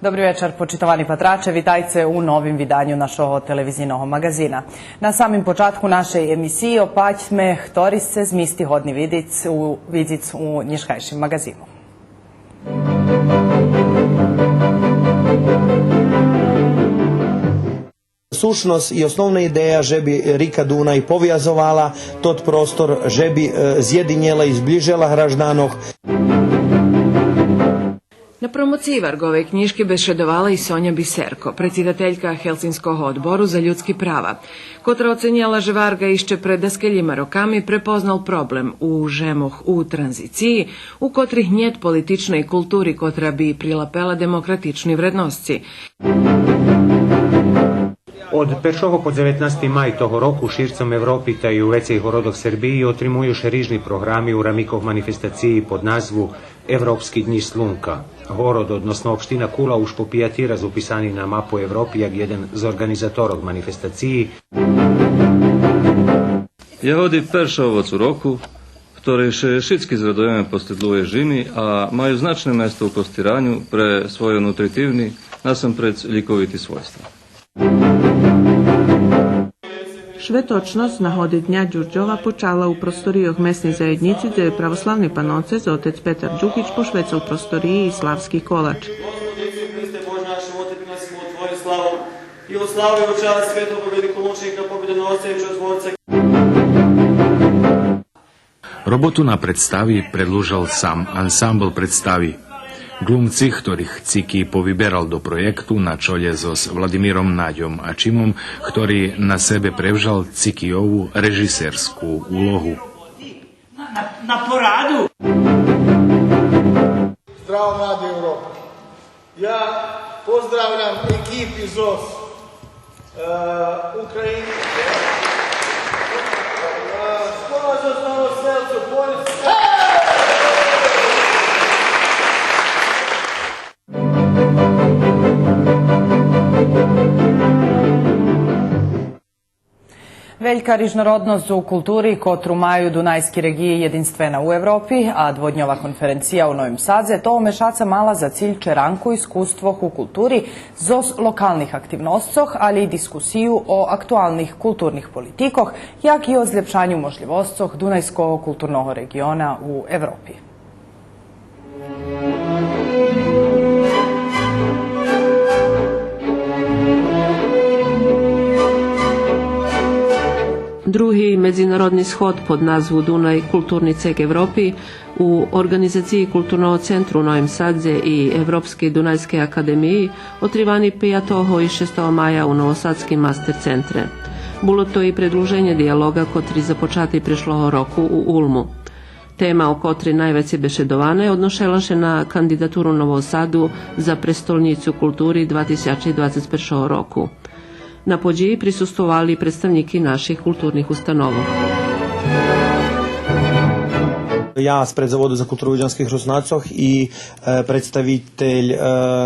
Dobry večer, počitavani patrače, vitajte u novim vidanju našого televizijnog magazina. Na samim počatku našej emisiji opaćme htori se zmisti hodni vidic u nješkajšim magazinu. Sušnost i osnovna ideja, že bi rika Dunaj povjazovala tot prostor, že bi zjedinjela i zbližila hraždanog. Na promociji Vargove knjiške bešedovala i Sonja Biserko, predsjedateljka Helsinskog odboru za ljudski prava, kotra ocenjala že Varga išće pred daskeljima rokami prepoznal problem u žemoh u tranziciji, u kotrih njet političnej kulturi kotra bi prilapela demokratični vrednosci. Od 1. po 19. maj toho roku šircom Evropi ta i u vecej horodok Srbiji otrimuju še rižni programi u ramikov manifestaciji pod nazvu Evropski dni slunka. Horod, odnosno opština Kula, už popijati razupisani na mapu Evropi jak jeden z organizatorov manifestaciji. Je hodi perša ovoc u roku, ktorej še šitski zradujeme postedluje žini, a maju značne mesto u postiranju pre svoje nutritivni, nasampred ljikoviti svojstva. Švetočnost na hodi Dnja Đurđova počala u prostorijog mesne zajednici, gdje je pravoslavni panocez, otec Petar Đukić, pošvecal prostoriji i slavski kolač. Robotu na predstavi predlužal sam ansambl predstavi. Glumci, ktorých Ciki povyberal do projektu na čolje s Vladimírom Naďom Ačimom, ktorý na sebe prevzal Cikijovu režisérskú úlohu. Na poradu! Zdravo, mladi Evropa. Ja pozdravljam ekipi ZOS Ukrajini. Skoro za Novoselcu, Poljska. Veljka rižnorodnost u kulturi kotru maju Dunajski regiji jedinstvena u Evropi, a dvodnjova konferencija u Novim Sadze to omešaca mala za cilj čeranku iskustvo u kulturi zos lokalnih aktivnostcoh, ali i diskusiju o aktualnih kulturnih politikoh, jak i o zljepšanju možljivostcoh Dunajskog kulturnog regiona u Evropi. Drugi međunarodni shod pod nazvu Dunaj kulturni ceg Evropi u organizaciji Kulturnog centru u Novim Sadze i Evropske Dunajske akademiji otrivani 5. i 6. maja u Novosadski master centre. Bilo to i predluženje dijaloga kotri započati prešloho roku u Ulmu. Tema o kotri najveće bešedovane odnošela še na kandidaturu Novosadu za prestolnicu kulturi 2021. roku. Na podžiji prisustovali predstavniki naših kulturnih ustanova. Ja spred Zavoda za kulturu Uđanskih Rusnacoh i predstavitelj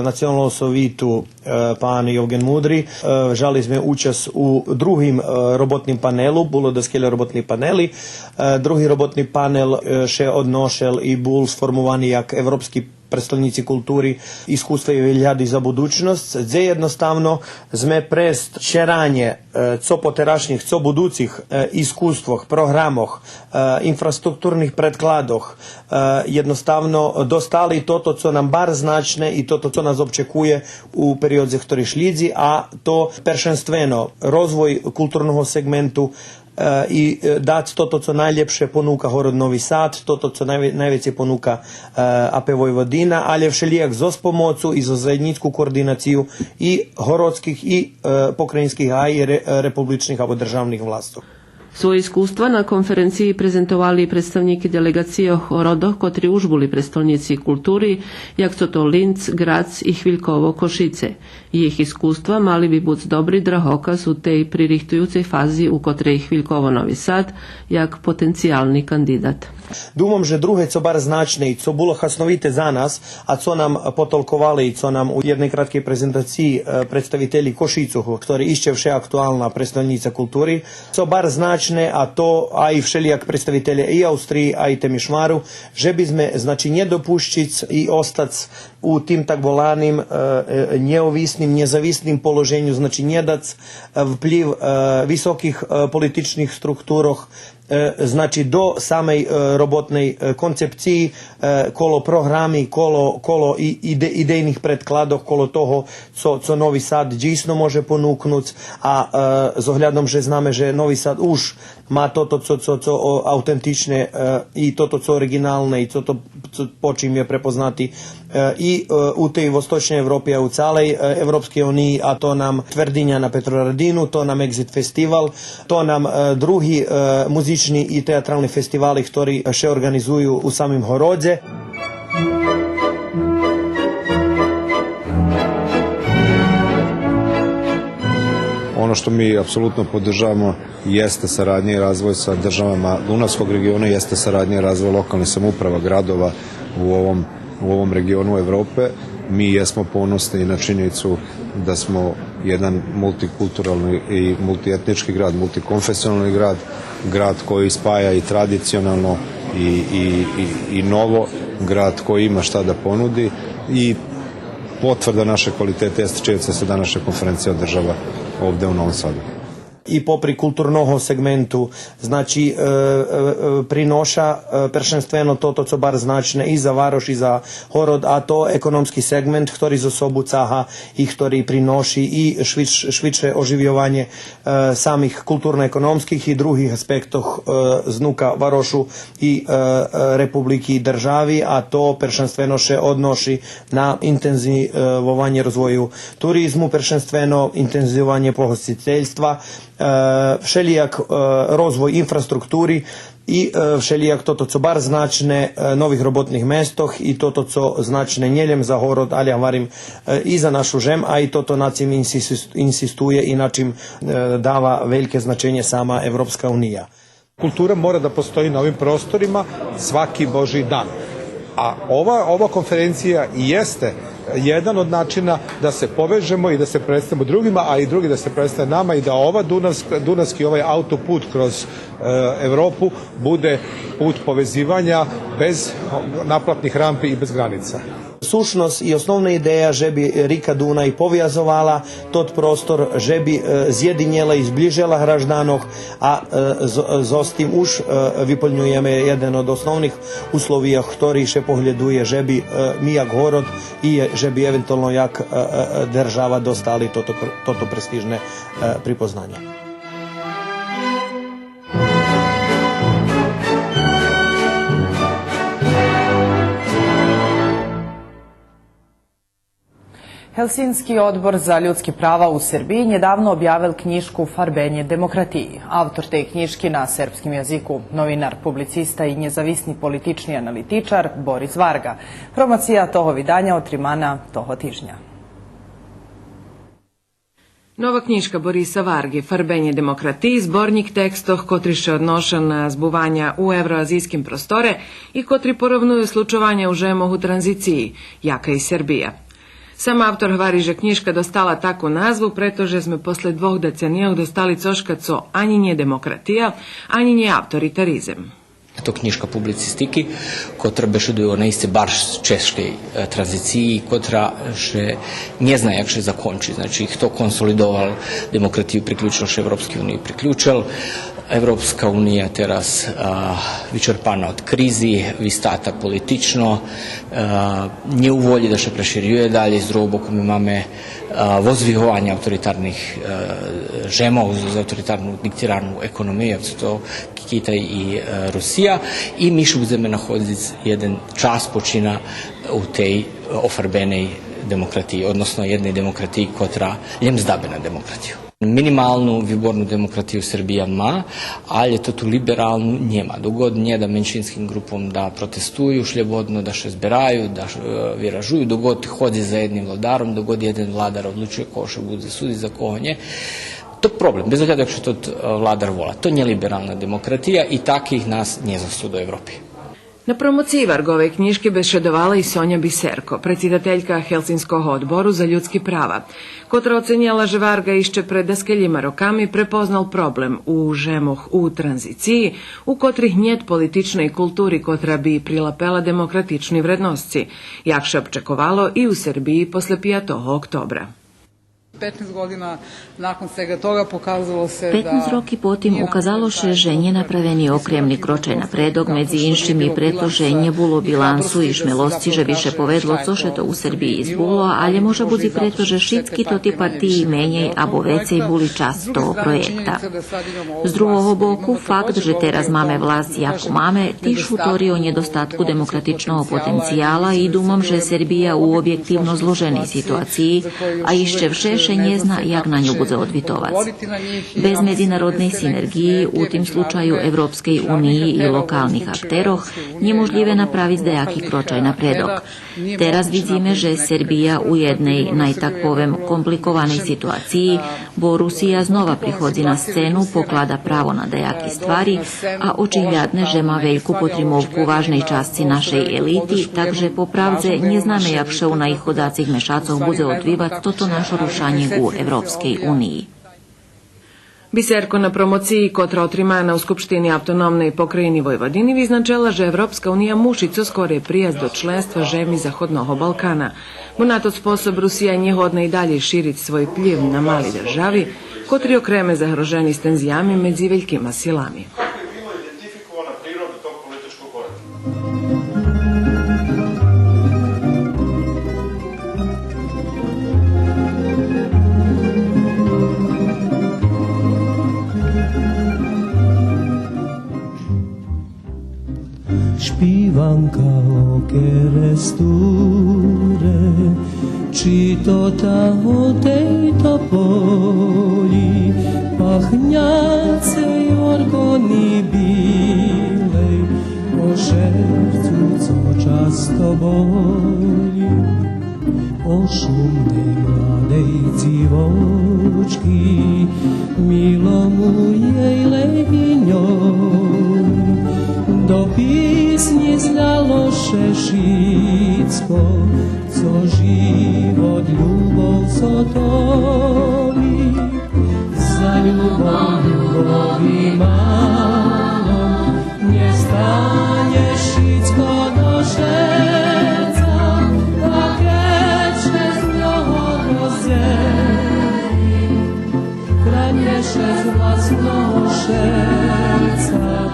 Nacionalnog sovitu pan Jevgen Mudri žali sme účast u druhým robotným panelu, bilo daskelja robotní paneli. Drugi robotni panel še odnošel i bul sformovaný jak evropský predstavnici kulturi, iskustva i veljadi za budućnost, gdje jednostavno sme prest šeranje co poterašnjih, co buducih iskustvoh, programoh, infrastrukturnih predkladoh, jednostavno dostali toto, co nam bar značne i toto, co nas občekuje u periodze, ktorý šlidzi, a to peršenstveno rozvoj kulturnog segmentu i dati toto, co najljepše ponuka Horod Novi Sad, toto, co najveće ponuka AP Vojvodina, ali všelijak zos pomocu i za zajednicku koordinaciju i horodskih i pokrajinskih, a i republičnih abo državnih vlastov. Svoje iskustva na konferenciji prezentovali predstavniki delegacije horodoh, kotri už boli prestolnici kulturi, jak so to Linz, Grac i Hviljkovo Košice. Jih iskustva mali bi buc dobri drahokaz u tej pririhtujucej fazi u kotrej Hviljkovo Novi Sad, jak potencijalni kandidat. Думам, že druhe, co bar značne i co bolo hasnovite za nas, a co nam potolkovali i co nam u jednej kratkej prezentaciji predstavitelji Košicohu, ktorí išće vše aktualna predstavnica kulturi, co bar značne, a to aj všelijak predstavitelje i Austriji, a i Temišvaru, že bi sme, znači, njedopuščic i ostac u tim tak volanim neovisnim, nezavisnim položenju, znači njedac vpliv visokih političnih strukturoh, znači do samej robotnej koncepciji, kolo programi, kolo idejnih predkladoh, kolo toho, co Novi Sad džisno može ponuknuti, a z ohľadom, že zname, že Novi Sad už má toto, co autentične i toto, co originálne i toto, po čím je prepoznati i u tej vostočnej Evropi a u celej Evropskej uniji, a to nam Tvrdinja na Petrovaradinu, to nam Exit Festival, to nam drugi muzični i teatralni festivali, ktorí še organizuju u samim Horodze. Ono što mi apsolutno podržavamo jeste saradnja i razvoj sa državama Dunavskog regiona, jeste saradnja i razvoj lokalnih samouprava, gradova u ovom regionu Evrope. Mi jesmo ponosni na činjenicu da smo jedan multikulturalni i multietnički grad, multikonfesionalni grad koji spaja i tradicionalno i novo, grad koji ima šta da ponudi, i potvrda naše kvalitete jeste činjenica da se današnja konferencija održava ovde u Novom Sadu. I popri kulturnog segmentu, znači prinoša prvenstveno toto, co bar značne i za Varoš i za Horod, a to ekonomski segment, ktorý zo sobu caha i ktorý prinoši i šviče oživljovanje samih kulturno-ekonomskih i drugih aspektoh znuka Varošu i republiki i državi, a to prvenstveno še odnoši na intenzivovanje rozvoju turizmu, prvenstveno intenzivovanje pohostiteljstva, všelijak rozvoj infrastrukturi i všelijak toto, co bar značne novih robotnih mestoh i toto, co značne njeljem za Horod, ali ja varim i za našu žem, a i toto na čim insistuje i na čim dava velike značenje sama Evropska unija. Kultura mora da postoji na ovim prostorima svaki Božji dan. A ova konferencija jeste jedan od načina da se povežemo i da se predstavimo drugima, a i drugi da se predstave nama, i da ova Dunavski ovaj autoput kroz Evropu bude put povezivanja bez naplatnih rampi i bez granica. Sušnost i osnovna ideja, že bi rika Dunaj poviazovala tot prostor, že bi zjedinjela i zbližila hraždanoh, a s tim už vyplňujeme jeden od osnovnih uslovija, ktorý še pohľaduje, že bi mi jak Horod i že bi eventualno jak država dostali toto prestižne pripoznanje. Helsinski odbor za ljudski prava u Srbiji nedavno objavil knjižku Farbenje demokratiji. Avtor te knjižki na srpskim jeziku, novinar, publicista i njezavisni politični analitičar Boris Varga. Promocija toho vidanja otrimana toho tižnja. Nova knjižka Borisa Varge, Farbenje demokratiji, zbornik tekstoh, kotri še odnoša na zbuvanja u evroazijskim prostore i kotri porovnuju slučovanja u žemoh u tranziciji, jaka i Srbija. Sam autor hvali, že knjižka dostala takvu nazvu, pretože sme posle 2 decenijah dostali coška co ani nje demokratija, ani nje autoritarizem. To knjižka publicistiki, kotra bešeduje naiste baš češkej tranziciji, kotra še nje zna jak še zakonči. Znači, kto konsolidoval demokratiju, priključil še Evropski uniji, priključil. Evropska unija teraz vyčerpana od krizi, vystata politično, nie u volji da še preširjuje dalje, z druhog boku mi máme vozvihovanje autoritarnih žemov za autoritarnu diktirarnu ekonomiju, to Kitaj i Rusija, i mi še budeme nahoditi jedan čas počina u tej ofarbenej demokratiji, odnosno jednej demokratiji kotra njem zdabe na demokratiju. Minimalnu vybornu demokratiju Srbija ma, ali to tu liberalnu njema. Dogod nje da menšinskim grupom da protestuju šljebodno, da še zberaju, da viražuju, dogod hodi za jednim vladarom, dogod jedan vladar odlučuje ko še bude sudi za koho nje. To je problem, bez ogleda što to vladar vola. To nije liberalna demokratija i takih nas nije za sud u Evropi. Na promociji Vargove knjiške bešedovala i Sonja Biserko, predsjedateljka Helsinskog odboru za ljudski prava, kotra ocenjala, že Varga išče pred daskeljima rokami prepoznal problem u žemoh u tranziciji, u kotrih njet političnej kulturi kotra bi prilapela demokratični vrednosci, jak še občakovalo i u Srbiji posle 5. oktobra. 15 godina nakon svega toga pokazalo se 15 roky potom ukázalo sa, že nenapravený okremný kročaj napredok medzi inštími pretože nebolo bilansu i šmelosti, že više povedlo, cože to u Srbiji izbulo, ale može buzi pretože všetky to ty partiji menej abo vecej boli časť toho projekta. Z druhého boku, fakt, že teraz máme vlast jako máme, tišu tori o nedostatku demokratičného potencijala i dumam, že Srbija u objektivno zloženej situaciji, a ešte vše nie zna, jak na ňu bude odvitovať. Bez medzinárodnej synergii, u tým slučaju Európskej únii i lokálnych aktéroch, nemožlivé napraviť dejaký kročaj napredok. Teraz vidíme, že Srbija u jednej, tak povem, komplikovanej situácii, bo Rusija znova prichodzi na scénu, poklada právo na dejaké stvari a očihľadne, že má veľkú potrimovku vážnej časti našej elity, takže popravdze neznáme, jak še u najchodácich mešácoch bude odvívať toto naše rušanie u Evropskej uniji. Biserko na promociji kotra otrimana u Skupštini autonomnej pokrajini Vojvodini vyznačila, že Evropska unija mušico skore prijazd do členstva žemi Zahodnog Balkana. Bo na to sposob Rusija njehodna i dalje širiti svoj pljiv na mali državi, kotri okreme zagroženi s tenzijami medzi velikima silami. Śpiewam kao keresture, czy to ta o tej topoli, pachniace jorgoni bilej, o sercu, co často boli, o szumnej mladej dziwoczki, milomu jej leginiowi, do písni znalo šešicko, co život ľubov zotoví. Za ľubovi málo nestane šicko do šeca, a keďže z ňoho rozjeli, kranieše z vlastného šerca.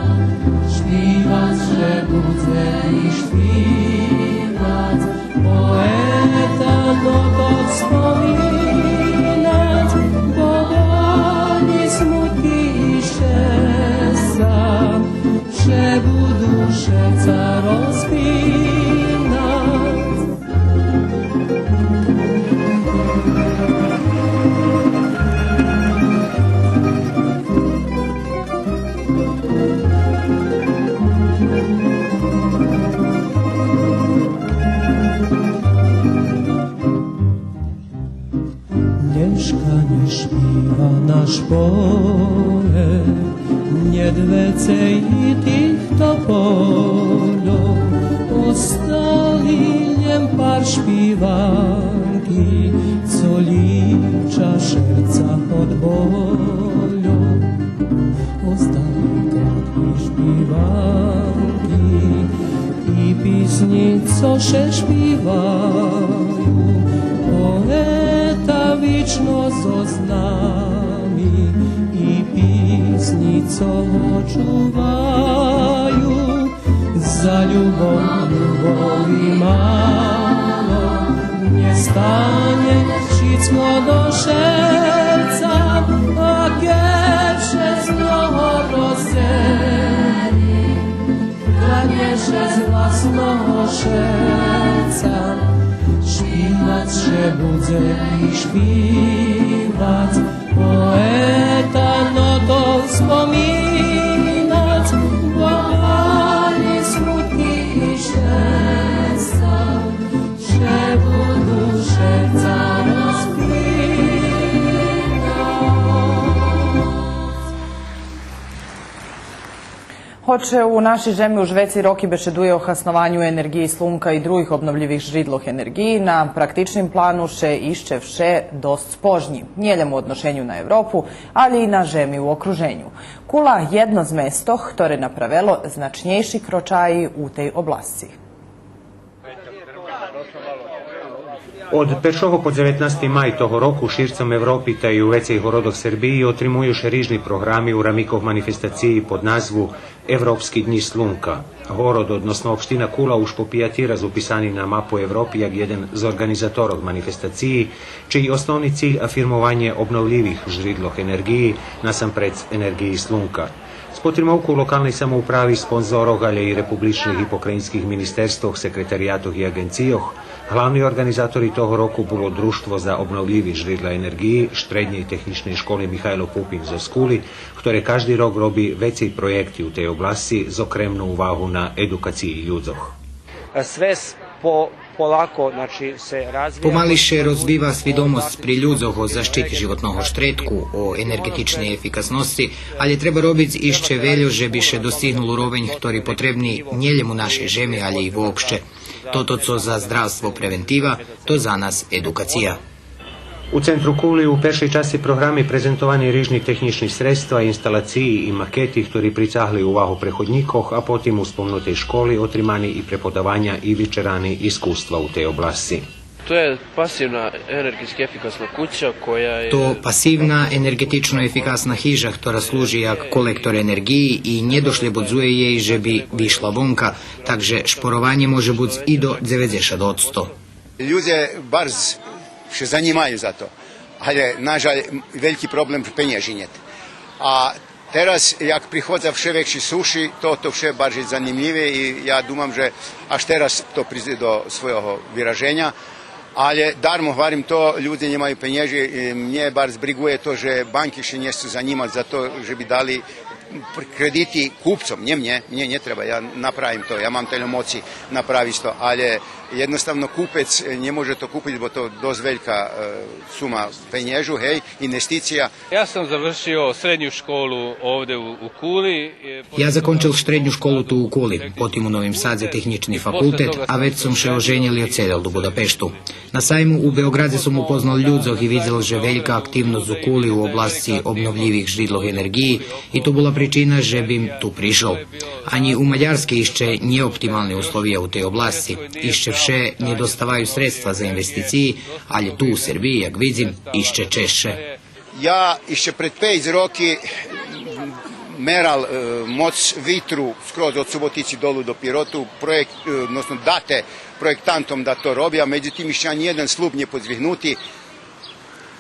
Śpiewać, że budzę i śpiewać, poeta no to wspominać, bo boli smutki i szczęścia, przebudu serca rozpinać. Nie śpiewa nasz poet, nie dwecej i tych topolów, ostali niem par śpiewanki, co licza serca od bolu. Ostali kratki śpiewanki i písni, co się śpiewają, poeta wieczno zo nami i písni, co czuwają, za ľubovi málo nie stanie wszystko do serca, a keďže z ňoho rozjeli, kranieše z vlastného serca. Śpiewać, że budzę i śpiewać, poeta no to wspominać, bo mali smutki i szczęścia, przebudu serca rozpinać. Hoće u naši žemi už veci roki bešeduje o hasnovanju energiji slunka i drugih obnovljivih žridloh energiji. Na praktičnim planu še išče vše dost spožnji. Njeljem u odnošenju na Evropu, ali i na žemi u okruženju. Kula jedno z mesto, ktoré napravelo značnejši kročaji u tej oblasti. Od 1. po 19. maj toho roku šircom Evropi та i u vecej gorodoch Srbiji otrimуju še rižni programi u ramikov manifestaciji pod nazvu Evropski dni slunka. Город, odnosno opština Kula už popijatira upisani na mapu Evropi jak jedan z organizatorov manifestaciji, čiji osnovni cilj afirmovanje obnovljivih žridloh energiji nasampred energiji slunka. S potrimovku lokalnej samoupravi, sponzorov, ali i republičnih i pokrajinskih ministerstvoh, sekretarijatoh i agencijoh, glavni organizatori toho roku bilo Društvo za obnovljivi žridla energiji Štrednje i tehnične škole Mihajlo Pupin zo Skuli, ktoré každý rok robi vecej projekti u tej oblasti z okremnu uvahu na edukaciji ľudzoch. Sve polako, znači, se razvija... Pomališe rozviva svidomost pri ľudzoch o zaštiti životnog štretku, o energetičnej efikasnosti, ali treba robiť išće veljo, že bi še dostignulo roveň, ktorý potrebni njeljemu naše žemi, ali i vopšte. Toto co za zdravstvo preventiva, to za nas edukacija. U centru Kuli u peršej časti programi prezentovani rižni tehnični sredstva, instalaciji i maketi, ktorí pricahli uvahu prehodnikoh, a potim u spomnutej školi otrimani i prepodavanja i vičerani iskustva u tej oblasti. To je pasivna energetski efikasna kuća koja je... To pasivna energetično efikasna hiža, ktorá služi jak kolektor energiji i nedošljebudzuje jej, že bi višla vonka, takže šporovanje može buć i do 90%. Ljude barz še zanimaju za to, ali nažal veliki problem penježinjet. A teraz, jak prihodza vše vekši suši, to vše barže zanimljive i ja dumam, že až teraz to prizde do svojho vyraženja. Ali darmo hvarim to, ljudi nemaju penježi, mnje bar zbriguje to, že banki še njesu zanimati za to, že bi dali krediti kupcom, mnje ne treba, ja napravim to, ja mam te moci napraviti to, ali jednostavno kupec ne može to kupiti, bo to dost velika suma penježu, hej, investicija. Ja sam završio srednju školu ovde u Kuli. Ja zakončil srednju školu tu u Kuli, potim u Novim Sadze tehnični fakultet, a već sam še oženjel i odseljal do Budapeštu. Na sajmu u Beogradze sam upoznal ľudzoh i vidjel, že velika aktivnost u Kuli u oblasti obnovljivih žridloh energiji i to bila pričina, že bim tu prišel. Ani u Mađarske išće neoptimalne uslovije u tej oblasti, išće vše nedostavaju sredstva za investiciji, ali tu u Srbiji, jak vidim, išće češće. Ja išće pred 5 roki meral moc vitru skroz od Subotici dolu do Pirotu, odnosno date projektantom da to robi, a međutim išće nijedan slub nje podzvihnuti.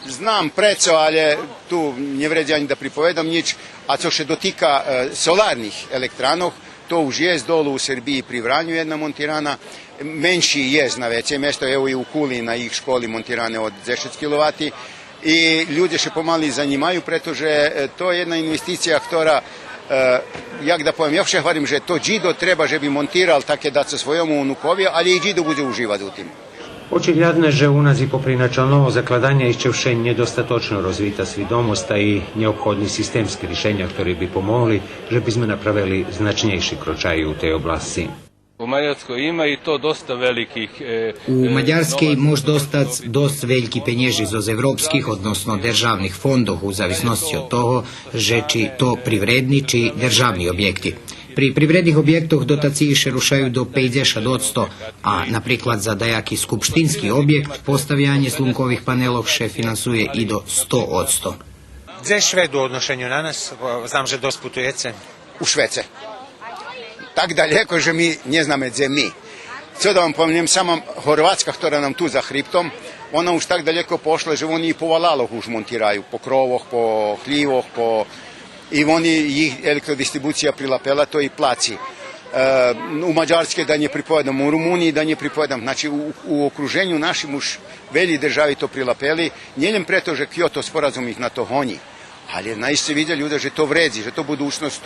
Znam preco, ali tu ne vređam da pripovedam nič, a co še dotika solarnih elektranov, to už je dolu u Srbiji pri Vranju jedna montirana, menši je na veće mjesto, evo i u Kuli na ih školi montirane od 10 kW i ljudi še pomali zanimaju, pretože to je jedna investicija, ktorá, jak da povem, ja vše hvarim, že to džido treba, že bi montiral také da sa svojom unukovia, ali i džido bude uživati u tim. Očigledno je, že u nas i poprinačal novo zakladanje išće vše nedostatočno rozvita svidomost, a i neophodni sistemski rješenja, ktorí bi pomogli, že bi sme napravili značnejši kročaj u tej oblasti. U Mađarskoj ima i to dosta velikih... U Mađarskej može dostat dost veliki penježi z evropskih, odnosno državnih fondov, u zavisnosti od toho, že či to privredni či državni objekti. Pri privrednih objektoh dotaciji še rušaju do 50%, a napriklad za dajaki skupštinski objekt postavljanje slunkovih panelov še finansuje i do 100%. Gdje je Šved u odnošenju na nas? Znam, že dost putujete. U Švece. Tak daleko, že mi ne znamo gdje mi. Co da vam pomenem, sama Horvatska, ktorá nam tu za hribtom, ona už tak daleko pošla, že oni i po valaloh už montiraju, po krovoh, po hljivoh, i oni ih elektrodistribucija prilapela, to i placi. U Mađarske da nje pripovedam, u Rumuniji da nje pripovedam, znači u okruženju našim už velji državi to prilapeli, njeljem preto, že Kyoto sporazum ih na to honji. ali najse vide ljude, že to vredzi, že to budućnost,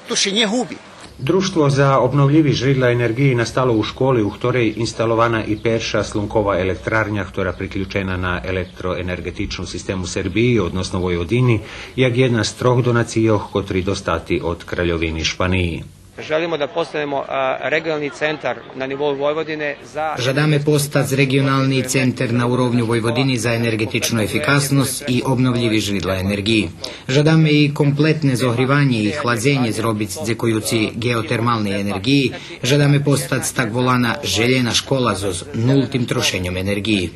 to še nje hubi. Društvo za obnovljivi žridla energiji nastalo u školi, u ktorej instalovana i perša slunkova elektrarnja, która priključena na elektroenergetičnu sistemu Srbiji, odnosno Vojvodini, jak jedna z 3 donacijoh, kotri dostati od Kraljovini Španiji. Želimo da postanemo regionalni centar na nivou Vojvodine za... Žadame postać regionalni centar na urovnju Vojvodini za energetičnu efikasnost i obnovljivi žridla energiji. Žadame i kompletne zohrivanje i hladzenje zrobić dzekujući geotermalne energiji. Žadame postać tak volana željena škola s nultim trošenjem energiji.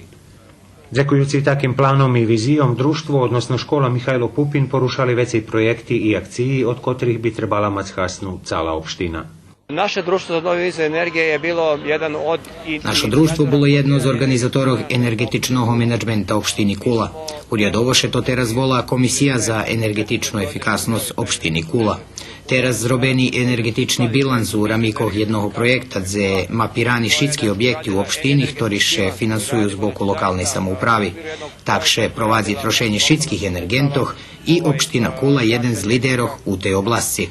Zekujući takim planom i vizijom, društvo, odnosno škola Mihajlo Pupin, porušali veći projekti i akciji, od kotrih bi trebala mać hasnu cala opština. Naše društvo za obnovljive izvore energije je bilo jedan od... Naše društvo bilo jedno z organizatorov energetičnog menadžmenta opštini Kula. Urjadovoše to teraz vola Komisija za energetičnu efikasnost opštini Kula. Teraz zrobeni energetični bilans u ramikoh jednog projekta za mapirani šitski objekti u opštini, ktori še finansuju z boku lokalnej samoupravi. Tak še provadzi trošenje šitskih energentoh i opština Kula jeden z liderov u tej oblasci.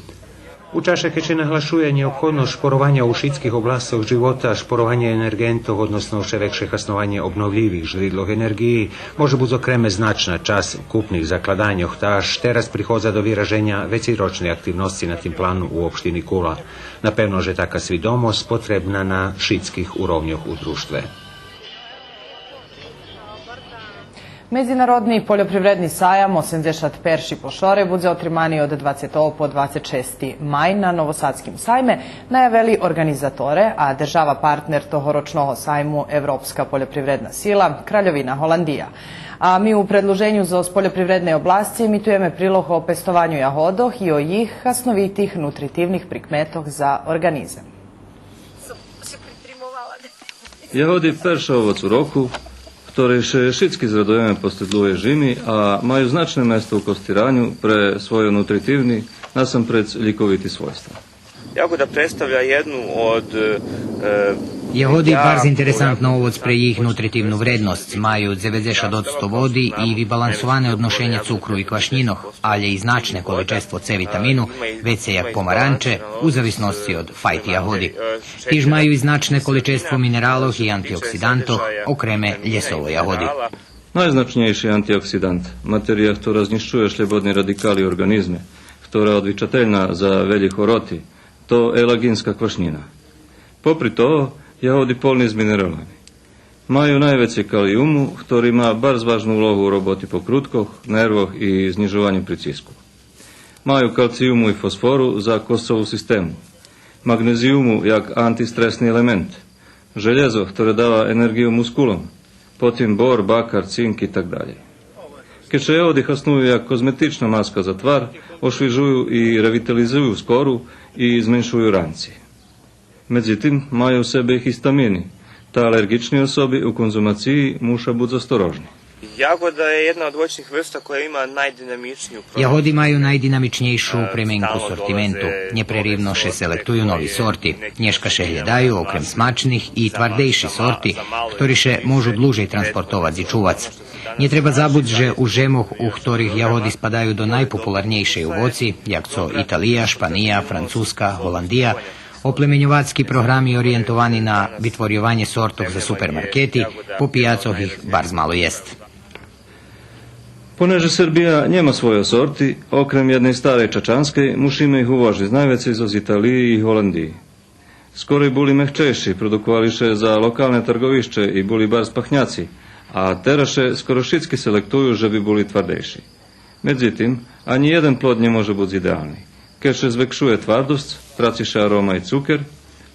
U čaše keče nahlašuje neophodnost šporovanja u šitskih oblastoch života, šporovanje energentov, odnosno še vekše hasnovanje obnovljivih žridloh energiji, može budzo kreme značna čas kupnih zakladanjoh, taž teraz prihodza do vyraženja veći ročne aktivnosti na tim planu u opštini Kula. Napevno, že taka svidomos potrebna na šitskih urovnjoh u društve. Međunarodni poljoprivredni sajam 81. po Šore budze otrimani od 20. po 26. maj na Novosadskim sajme, najaveli organizatore, a država partner tohoročnog sajmu Evropska poljoprivredna sila, Kraljovina Holandija. A mi u predloženju za poljoprivredne oblasti imitujeme prilog o pestovanju jahodoh i o jih hasnovitih nutritivnih prikmetoh za organizam. Jahody perša ovoc u roku, ktoré še šitski zradujeme postedluje žini, a majú značné mesto u kostiranju pre svoje nutritivni, nasampred ljikoviti svojstva. Jagoda predstavlja jednu od... Jahody bardzo interesantno ovoc pre jih nutritivnu vrednost, maju 90% vodi i vybalansovane odnošenje cukru i kvašnjinoh, ali i značne kolečestvo C vitaminu, već se jak pomaranče, u zavisnosti od fajti jahodi. Tiž maju i značne kolečestvo mineralov i antioksidantov, okreme ljesovo jahodi. Najznačnejší antioksidant, materija, ktorá zniščuje šljebodni radikali organizme, ktorá odvičateljna za velji horoti, to je laginska kvašnjina. Popri toho, jahody polni z mineralami. Maju najveće kalijumu, ktorý má barz važnu ulohu u roboti pokrutkoh, nervoh i znižovanju pricisku. Maju kalcijumu i fosforu za kostovu sistemu, magnezijumu jak antistresni element, željezo, ktoré dáva energiju muskulom, potim bor, bakar, cink i tak dalje. Keče jahody hasnuju jak kozmetična maska za tvar, ošvižuju i revitalizuju skoru i zmenšuju ranci. Međutim, maju u sebe i histamini, ta alergični osobi u konzumaciji muša bud zastrožni. Jagoda je jedna od voćnih vrsta koja ima najdinamičniju... Jahody maju najdinamičnejšu premenku sortimentu. Njeprerivno še selektuju novi sorti. Nješka še hledaju okrem smačnih i tvardejši sorti, ktori še možu dluže transportovac i čuvac. Nje treba zabud, že u žemoh u ktorih jahody spadaju do najpopularnejše u voci, jak co Italija, Španija, Francuska, Holandija, oplemenjovatski programi orijentovani na vytvorjovanje sortov za supermarketi, po pijacoh ih barz malo jest. Poneže Srbija njema svoje sorti, okrem jednej starej čačanskej, mušime ih uvoži z najvecej z Italiji i Holandiji. Skoro i buli mehčejši, produkovališe za lokalne trgovišće i buli bar spahnjaci, a teraše skoro šitski selektuju, že bi buli tvardejši. Međutim, ani jedan plod ne može biti idealni. Keče zvekšuje tvardost, traciše aroma i cuker,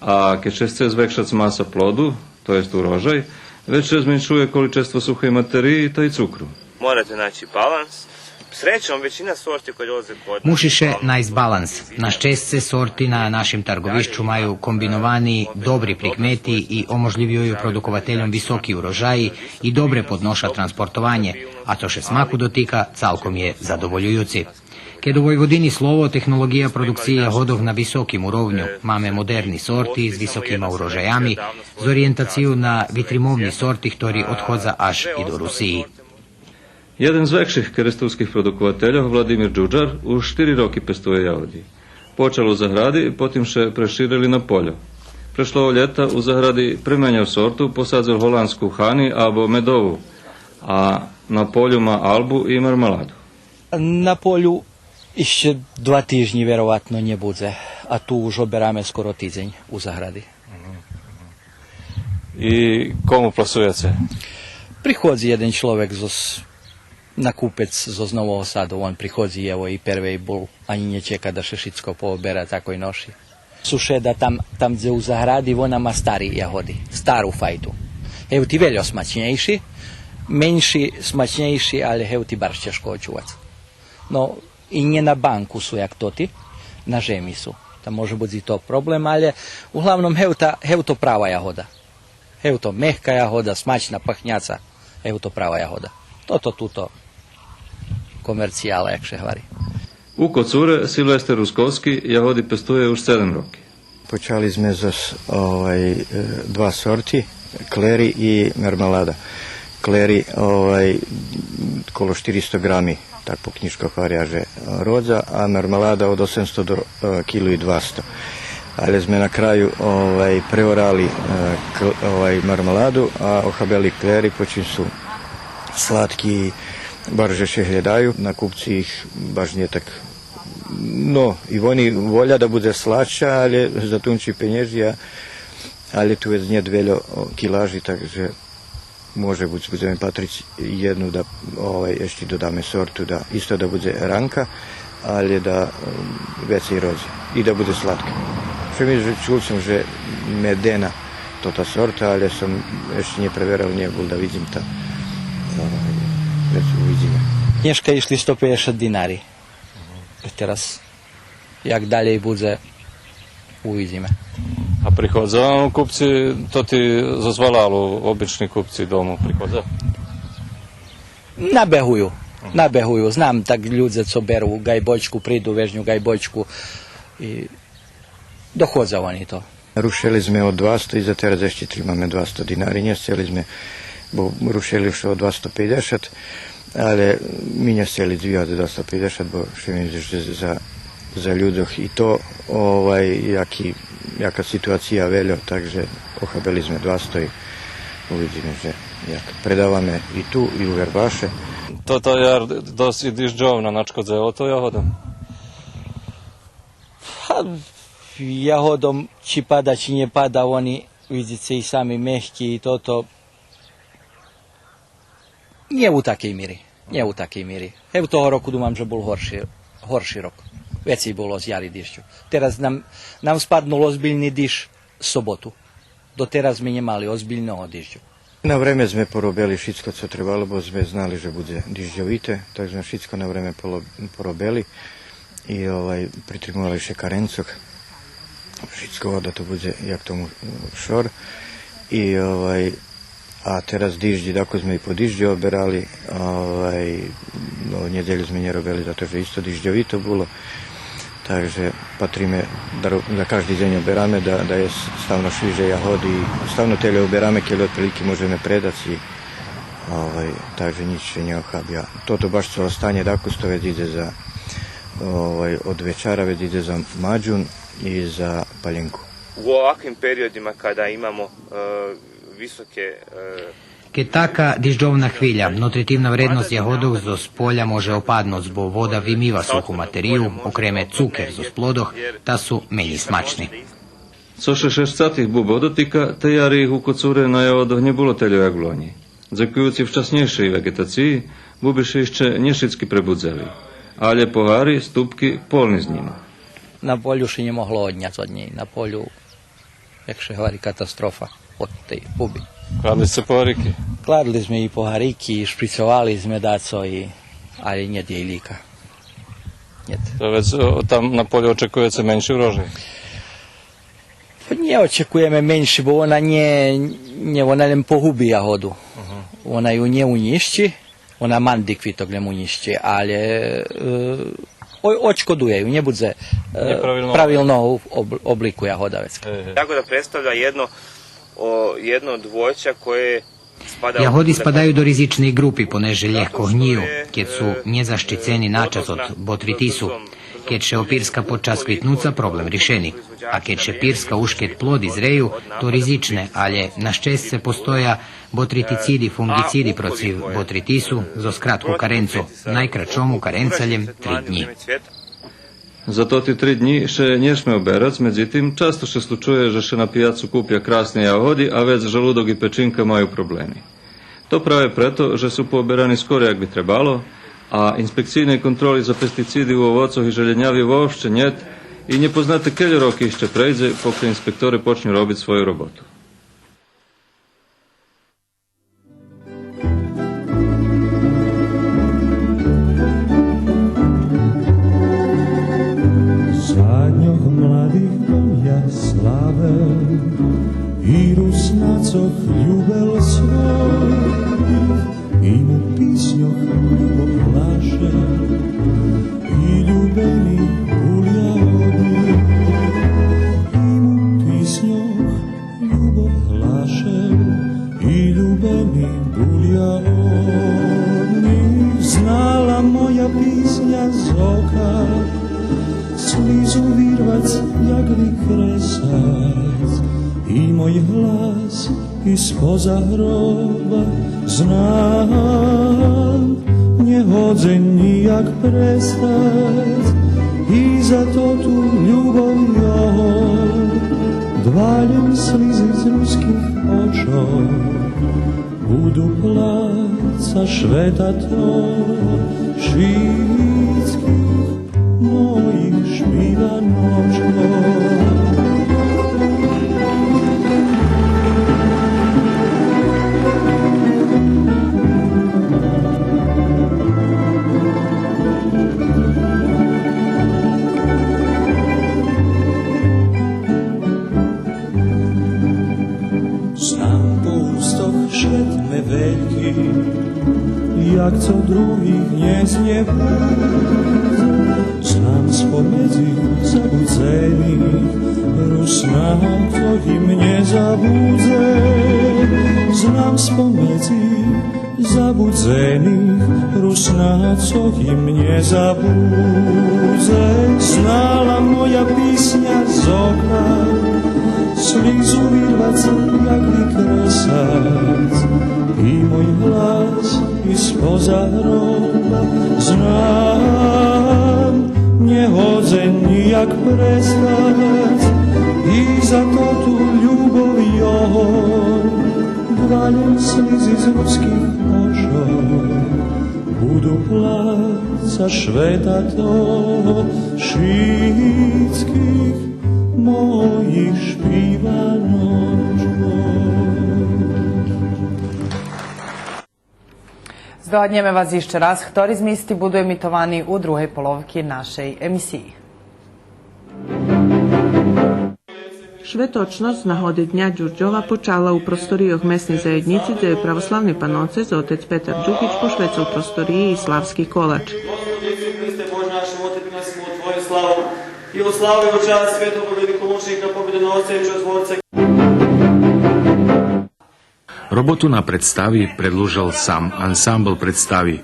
a keče se zvekšac masa plodu, to jest urožaj, već se zmenšuje količestvo suhe materiji, to i cukru. Morate naći balans. Srećom, većina sorti koje dolaze kod nas... Mušiše najs balans. Naš čestce sorti na našim targovišću maju kombinovani dobri prikmeti i omožljivuju produkovateljom visoki urožaji i dobre podnoša transportovanje, a to še smaku dotika calkom je zadovoljujuci. Keď u Vojvodini slovo tehnologija produkcije jahodov na visokim urovnju, máme moderni sorti s visokima urožajami, z orijentaciju na vitrimovni sorti, ktorý odhodza až i do Rusiji. Jeden z väčších kerestovských produkovateľov, Vladimír Džudžar, už 4 roky pestuje jahody. Počal u zahradi, potom še preširili na polju. Prešlo ljeta u zahradi premenjao sortu, posadzil holandsku hani alebo medovu, a na polju ma albu i marmeladu. Na polju ešte 2 týždni verovatno nebude, a tu už oberáme skoro týždeň u zahradi. I komu plasujete? Prichodzi jeden človek nakupec zo Nového Sadu, on prichodzi evo i prvej bol, ani nečeka da še všetko poobera, tako i noši. Sušeda tam gdje u zahradi, ona ma stari jahodi, staru fajtu. Evo ti veľo smačnejši, menši smačnejši, ale evo ti baš ćeško očuvac. No, i nje na banku su jak toti, na žemi su. Tam može biti to problem, ali uglavnom evo to prava jahoda. Evo to mehka jahoda, smačna pahnjaca, evo to prava jahoda. Toto tuto komercijala, jak še hvari. U Kocure Silvester Ruskovski jahodi pestuje už 7 roki. Počali sme z 2 sorti, kleri i marmelada. Kleri okolo 400 grami, tak po knjižkah varjaže rodza, a marmelada od 800 do kilo i 200. Ali sme na kraju preorali marmeladu, a ohabeli kleri, počin su slatki, barže še hledaju, na kupci ih baš nije tak. No, i oni volja da bude slača, ali za tunči penježija, ali tu već nije dveljo kilaži, takže može budeme patrić jednu da ještě dodame sortu, da isto da bude ranka, ali da već i rozi i da bude slatka. Što mi čul sam, že medena to ta sorta, ali sam ještě nije preveral njegov da vidim ta već uvidimo. Knješka išli 150 dinari. Teraz, jak dalej bude, uvidíme. A prichodza kupci, to ti zazvalalu, obični kupci domu prichodza? Nabehuju. Znam tak ľudze, co beru gajbočku, prídu vežnju gajbočku i dohodza oni to. Rušili sme od 200 i za teraz ešte máme 200 dinari. Nesteli sme, bo rušili še od 250, ale mi nesteli dvijati 250, bo še mi za ľudoch i to, jaka situacija veljo, takže ohabeli sme 200 i uvidíme, že jak predávame i tu, i u Verbaše. Toto je dosť dižđovna načkodze, o to jahodom? Jahodom, či pada, či ne pada, oni vidite i sami mehki i toto. Nie u takej miri. Evo toho roku dumam, že bol horší rok. Veci bolo z jari dišću. Teraz nam spadnul ozbiljni diš sobotu. Do teraz mi nemali ozbiljno dišću. Na vreme sme porobili všetko, co trebalo, bo sme znali, že bude dižďovite, tak sme všetko na vreme porobili i pritrimovali še karencok. Všetko da to bude, jak tomu šor. A teraz diždi, tako sme i po dižđu oberali, nedelju sme nerobili, zato že isto dižďovito bolo. Takže patríme, da každý deň oberáme, da je stavno šviže jahody, stavno tele oberáme, keď otprilike môžeme predať si. Takže nič še neochabia. Toto baš co ostane, tako to već ide za od večara, već ide za mađun i za paljenku. U ovakvim periodima kada imamo visoke... Keď taká dižďovna chvíľa, nutritivna vrednosť jahodov zo spolja može opadnúť, bo voda vymýva suchú materiju, okreme cuker zo splodoch, ta su meni smačni. Co še 60 bubov dotyka, te jari u Kocure na jahodoch nebolo teľo jak v loni. Zakujúci v časnejšej vegetácii, buby še ešte nešicky prebudzeli. Ale pohári, stupky, polni z nima. Na polju še nemohlo odňať od nej. Na polju, jak še hovorí, katastrofa od tej buby. Kladli ste poháriky? Kladli sme i poháriky, špricovali sme daco, ali nie dielíka. To vec, tam na polju očekujete menší urožaj? Neočekujeme menší, bo ona ona len pohubí jahodu. Ona ju neuništi, ona mandikvi tog ne uništi, ali očkoduje ju, nebude pravilno obliku jahoda vecka. Tako da predstavlja jedno dvojća koje Jahodi spadaju do rizičnih grupi, poneže lehko hniju, keď sú nezaščiceni načas od botritisu. Keď še opirska počas kvitnuca, problem rišeni. A keď še pirska ušket plodi zreju, to rizične, ale naščesce postoja botriticidi, fungicidi protiv botritisu, zo skratku karencu, najkračomu karencaljem 3 dni. За тоти 3 дні ще не шме обераць, меđutim, часто ще случує, že še na pijacu kupja krasne jahodi, a već žaludok i pečinka maju problemi. To prave preto, že su pooberani skoro jak bi trebalo, a inspekcijne kontroli za pesticidi u ovococh i željenjavi uopšte njet i ne poznate kelje roki išće prejde, pokre inspektori počnu robiti svoju robotu. Sadnjoh mladih konja slave i rusnacoh ljubel svoj i mu pisnjoh ljubov laže i ljubeni bulja odi i mu pisnjoh ljubov laže i ljubeni bulja odi. Znala moja pisnja zoka slizu virvac jagli kresac i moj glas ispoza hroba znam, nie chodzę nijak prestać i za to tu ljubov joj dvaljem slizy z ruskih očov budu placa šveta to švitskih mojih špiva nočkov. Znam po ustoch šetme veljki, jak co drugich nie zniebudzę. Znam spomedzi zabudzenych rusnacov i mnie zabudzę. Znam spomedzi zabudzenych rusnacov i mnie zabudzę. Znala moja pisnja z okna slizu virvac jagli kresac i moj glas ispoza hroba znam, nie chodzę nijak prestać i za to tu ljubov joj dvaljem slizy z ruskih očov budu placa šveta to švitskih mojich špiva nočkov. Zgodnjeme vas jeszcze raz, ktorý z misti budú emitovani u druhej polovki našej emisiji. Švetočnost na hode Dnja Đurđova počala u prostorijah mesne zajednici, gde je pravoslavni panocez otec Petar Đukić pošvecao prostoriji i slavski kolač. I u slavu i u čast svetog velikomučnika, pobjedonosca i čudotvorca. Robotu na predstavi predložil sam ansambl predstavi.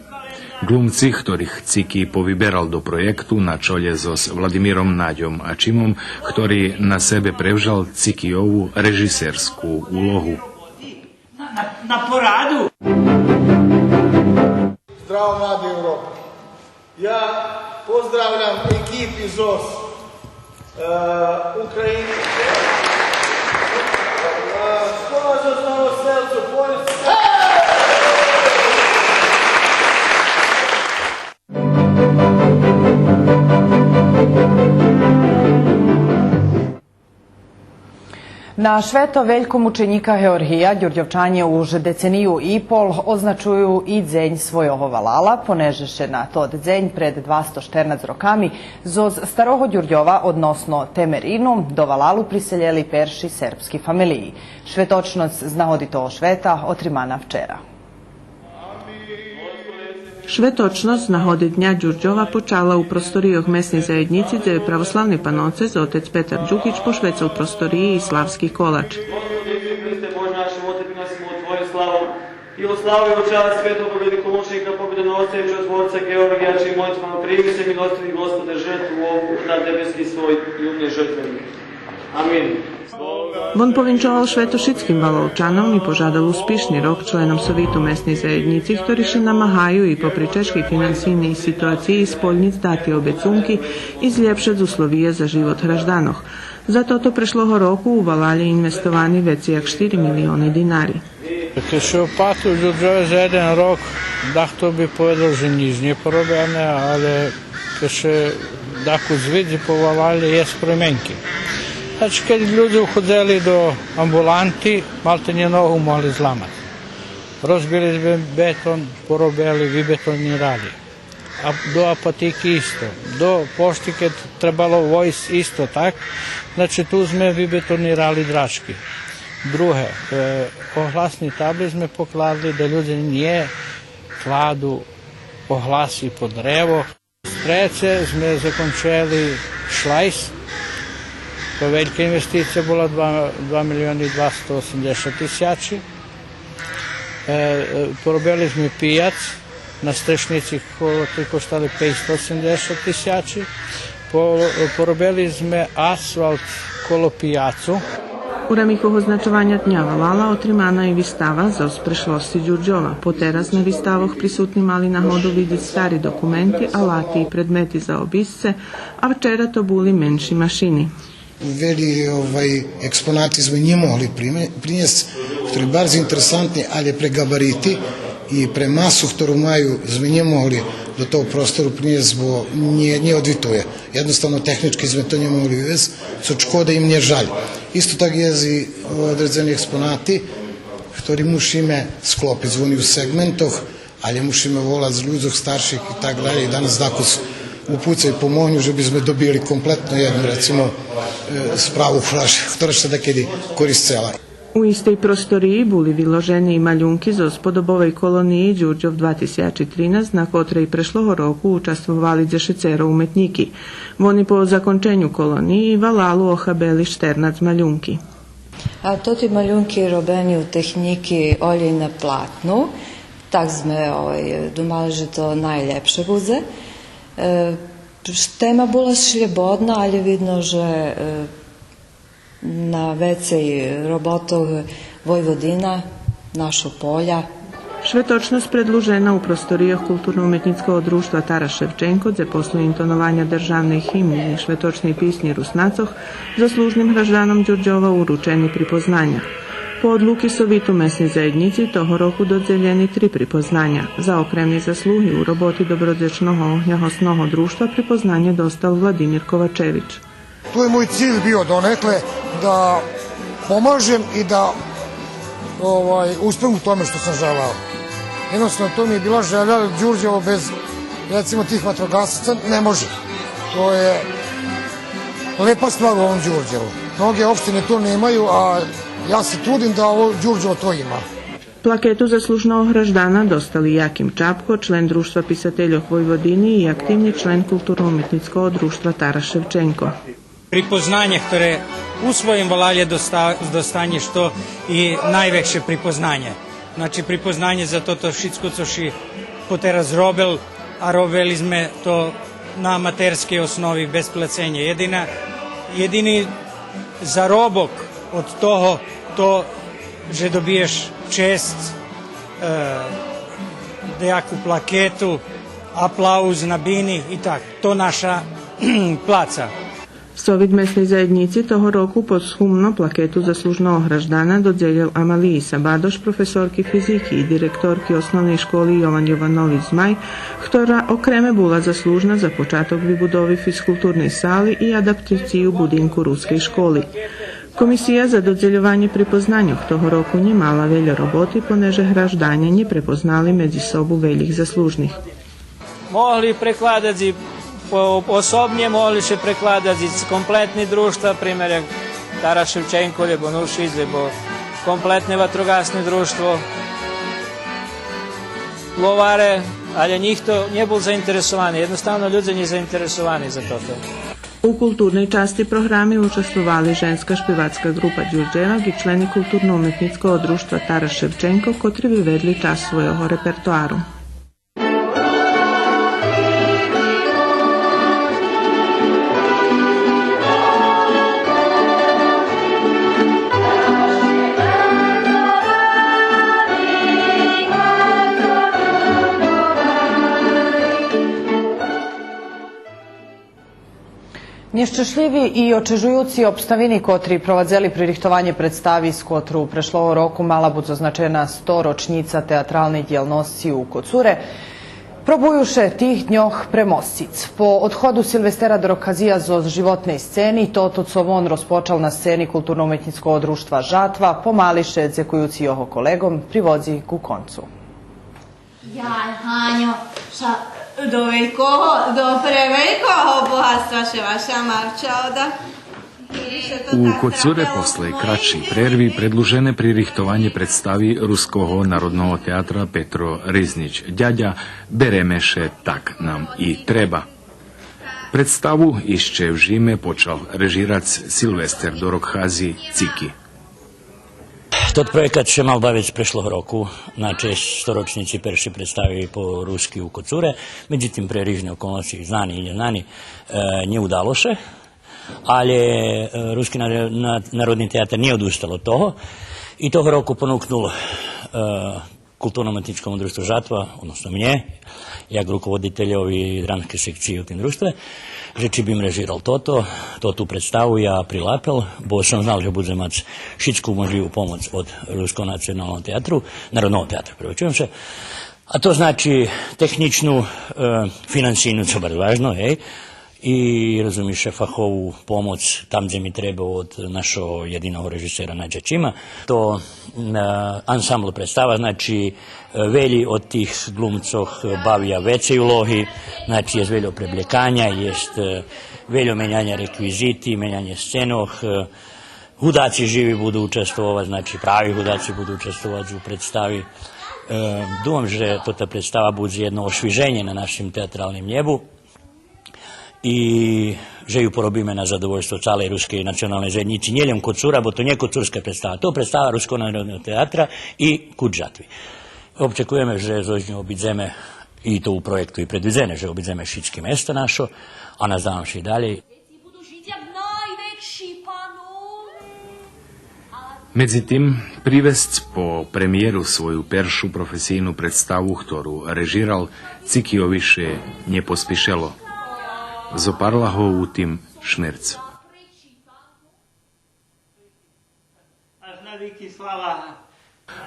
Glumci, ktorých Ciki povyberal do projektu na čole so Vladimírom Naďom Ačimom, ktorý na sebe prevzal Cikijovu režisérskú úlohu. Na poradu! Zdravo, mladi Evropa. Ja pozdravljam ekipi ZOS Ukrajini. Što vas ostalo srcu, poljski? Na šveto veljkom učenika Georgija Đurđovčanje už deceniju i pol označuju i dzenj svojого valala, ponežeše na tod dzenj pred 214 rokami zoz staroho Đurđova, odnosno Temerinu, do valalu priseljeli perši serbski familiji. Švetočnost znahodito šveta otrimana včera. Švetočnost na hode Dnja Đurđova počala u prostorijah mesne zajednici, gde je pravoslavni panocez otec Petar Đukić pošvecao prostoriji i slavski kolač. Gospodи, Hriste, Bože našem, otepina smo u Tvoju slavu. i u slavu i u čast svetog velikomučenika, pobjedonosca i čudotvorca Georgija, čiji molitvama primi se milostivi Gospode žrtvu ovu na nebeski svoj ljubni žrtvenik. Amin. Вон повінчував шветошицьким валовчаном і пожадав успішний рок членам Совіту местної заєдніці, хто ще намагаю і попри тяжкій фінансійній ситуації спольниць дати обіцунки і зліпшать условия за живот гражданох. Зато то пришлого року у Валалі інвестовані веці як 4 мільйони динарі. Що пату Джурджове за один рок, дехто би povedal, že nič nie porobené, ale keď daku zvidi po Valali je spremenki. Znači, kad ljudi uhodili do ambulanti, malte nije nogu mogli zlamati. Rozbili bi beton, porobili, vybetonirali. A do apatiki isto. Do poštike trebalo vojs isto tak. Znači, tu sme vybetonirali drački. Druge, ohlasni tabli sme pokladli da ljudi nije kladu ohlasi pod drevo. Trece sme zakončili šlajs. To velika investicija bila 2 milijuna i 280 tisuća. Porobili smo pijac na strešnici koji koštali 580 tisuća. Porobili smo asfalt kolo pijacu. У рамиков означавања Дња Валала отримана и вистава за пришлости Ѓурѓова. По терас на виставох присутни мали на ходу видит стари документи, алати и предмети за обисце, а вчера то були менши машини. Veli eksponati smo njih mogli prinesti, ktorí bardzo interesantni, ali pre gabariti i pre masu, ktorú majú, sme njih mogli do toho prostoru prinesti, bo nije odvituje. Jednostavno, tehnički sme to njih mogli uvesti, so škoda im nije žalj. Isto tak jezi određeni eksponati, ktorí musíme sklopiti, zvoni u segmentoch, ali musíme volati z ľudzoch starších i tak dalje. I danas dako upucaju pomognju, že bi sme dobili kompletno jednu, recimo, spravu flaše, ktorá sa takedy koristila. U istej prostoriji boli vyloženi i maljunki za spodobovej koloniji Ѓурѓов 2013, na kotrej prešloho roku učestvovali dešecero umetniki. Oni po zakončenju koloniji Valalu ohabeli 14 maljunki. A toti maljunki robeni u tehniki olje na platnu, tak sme думали, že to najlepše bude. Tema bila šljebodna, ali vidno, že na vecej robotov Vojvodina, našo polja. Švetočnost predložena u prostorijah Kulturno-umetnickog društva Taras Ševčenko za posle intonovanja državne himne i švetočne pisnje Rusnacoh zaslužnim hraždanom Ѓурѓова uručeni pripoznanja. Po odluki Sovitu mesnej zajednici toho roku dodzeljeni 3 pripoznanja. Za okremni zasluhi u roboti dobrodečnog jahosnog društva pripoznanje dostal Vladimir Kovačević. Tu je moj cilj bio donekle da pomažem i da uspem u tome što sam želao. Jednostavno, to mi je bila želja, Ѓурѓevo bez, recimo, tih vatrogasaca ne može. To je lepa stvar u ovom Ѓurđevu. Mnoge opštine to nemaju, a ja se trudim da ovo Ѓurđevo to ima. Plaketu zaslužnog hraždana dostali Jakim Čapko, člen društva pisateljov Vojvodini i aktivni člen Kulturno-umetnickog društva Taras Ševčenko. Pripoznanje, ktoré u svojim Valalje dostanje što i najveće pripoznanje. Znači pripoznanje za to všetko, co ši potera zrobil, a robili sme to na amaterskej osnovi bez placenja. Jedini zarobok od toho to, že dobiješ čest, nejakú plaketu, aplauz na bini i tak. To naša placa. Sovjet mesnej zajednici toho roku posthumno plaketu zaslužnog hraždana dodzeljel Amaliji Sabadoš, profesorki fiziki i direktorki osnovnej školi Jovan Jovanović Zmaj, ktorá okreme bola zaslužna za počatok vybudovi fiskulturnej sali i adaptaciju budinku ruskej školi. Komisija za dodzeljovanje pripoznanja toho roku nje mala velja roboti, poneže hraždanja nje prepoznali među sobu veljih zaslužnih. Mogli prekladati osobnje, mogli še prekladati kompletni društva, primjer Taras Ševčenko, lebo Nušić, lebo kompletne vatrogasne društvo, lovare, ali njih to nije bol zainteresovani. Jednostavno, ljudi nije zainteresovani za toto. U kulturnoj časti programi učestvovali ženska špivacka grupa Đurđevak i členi kulturno-umetnickog društva Taras Ševčenko, kotri bi vedli čas svojho repertoaru. Nieszczęśliwi i očežujuci obstavini, kotri provadzeli pririchtovanje predstavi s kotru prešlovo roku mala bud zaznačena 100 ročnica teatralnih djelnosci u Kocure, probujuše tih dnjoh premoscic. Po odhodu Silvestera Dorokazija z životnej sceni, Toto Covon rozpočal na sceni kulturno-umetnickog društva Žatva, pomališe, dzekujuci jeho kolegom, privodzi ku koncu. Jaj, Hanjo, do prevelikого bohatstva še vaša Marča oda. U Kocure posle kraći prervi predlužene pririchtovanje predstavi Ruskого narodnog teatra Petro Riznić Djadja Beremeše tak nam i treba. Predstavu išće v Žime počal režirac Silvester Dorokhazi Ciki. Tot projekat še mal baviti prešlog roku na čest storočnici perši predstavi po ruski u Kocure, međutim pre rižne okolnosti znani ili znani nje udaloše, ali Ruski narodni teatar nije odustalo od toho i toho roku ponuknulo kulturno-umetničkom društvu Žatva, odnosno mnje, jak rukovoditeljovi dramske sekcije u tim društve, že či bi im režiral to tu predstavu ja prilapel, bo sam znal, že budem mať šičku možljivu pomoć od Ruskog nacionalnog teatru, narodnog teatra, prevočujem se. A to znači tehničnu, financijnu, co bar važno, i razumiše fahovu pomoć tam gdje mi treba od našo jedinog režisera Nađa Čima. To ansambl predstava, znači velji od tih glumcoh bavija vecej ulohi, znači je veljo preblekanja, jest veljo menjanja rekviziti, menjanje scenoh, hudaci živi budu učestvovati, znači pravi hudaci budu učestvovati u predstavi. Dumam, že to ta predstava bude jedno ošviženje na našem teatralnim njebu i že ju porobíme na zadovoljstvo celej ruskej nacionalnej zajednici. Nielen Kocura, bo to nie kocurska predstava, to predstava Ruskog narodnog teatra i kud Žatvi. Očekujeme, že zožnju obidzeme i to u projektu i predvidzene, že obidzeme šički mesto našo, a nazdávám še i dalje. Međutim, privest po premijeru svoju peršu profesijnu predstavu, ktorú režiral, Cikijoviše nje pospišelo. Zoparla ho u tim šmercu.